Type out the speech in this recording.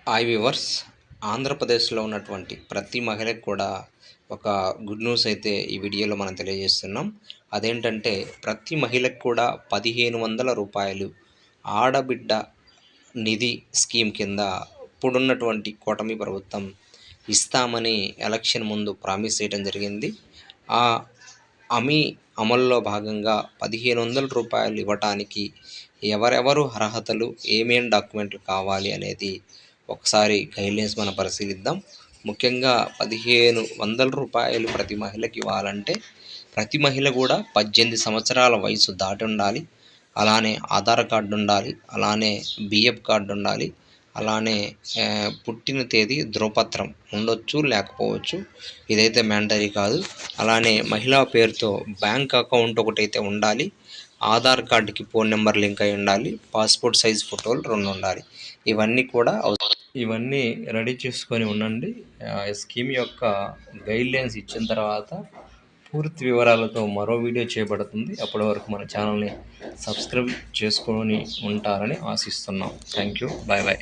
Hi viewers. ఆంధ్రప్రదేశ్‌లో ఉన్నటువంటి ప్రతి మహిళకి కూడా ఒక గుడ్ న్యూస్ అయితే ఈ వీడియోలో మనం తెలియజేస్తున్నాం. అదేంటంటే ప్రతి మహిళకి కూడా రూ. 1,500 ఆడబిడ్డ నిధి స్కీమ్ కింద ఇప్పుడున్నటువంటి కూటమి ప్రభుత్వం ఇస్తామని ఎలక్షన్ ముందు ప్రామిస్ చేయడం జరిగింది. ఆ హామీ అమల్లో భాగంగా రూ. 1,500 ఇవ్వటానికి ఎవరెవరు అర్హతలు, ఏమేం డాక్యుమెంట్లు కావాలి అనేది ఒకసారి గైడ్‌లైన్స్ మనం పరిశీలిద్దాం. ముఖ్యంగా రూ. 1,500 ప్రతి మహిళకి ఇవ్వాలంటే ప్రతి మహిళ కూడా 18 సంవత్సరాల వయసు దాటి ఉండాలి. అలానే ఆధార్ కార్డు ఉండాలి. అలానే బిఎఫ్ కార్డు ఉండాలి. అలానే పుట్టిన తేదీ ధృవపత్రం ఉండొచ్చు, లేకపోవచ్చు. ఇదైతే మ్యాండటరీ కాదు. అలానే మహిళా పేరుతో బ్యాంక్ అకౌంట్ ఒకటైతే ఉండాలి. ఆధార్ కార్డుకి ఫోన్ నెంబర్ లింక్ అయి ఉండాలి. పాస్‌పోర్ట్ సైజ్ ఫోటోలు 2 ఉండాలి. ఇవన్నీ రెడీ చేసుకొని ఉండండి. స్కీమ్ యొక్క గైడ్‌లైన్స్ ఇచ్చిన తర్వాత పూర్తి వివరాలతో మరో వీడియో చేయబడుతుంది. అప్పటి వరకు మన ఛానల్‌ని సబ్స్క్రైబ్ చేసుకొని ఉంటారని ఆశిస్తున్నాం. Thank you. Bye bye.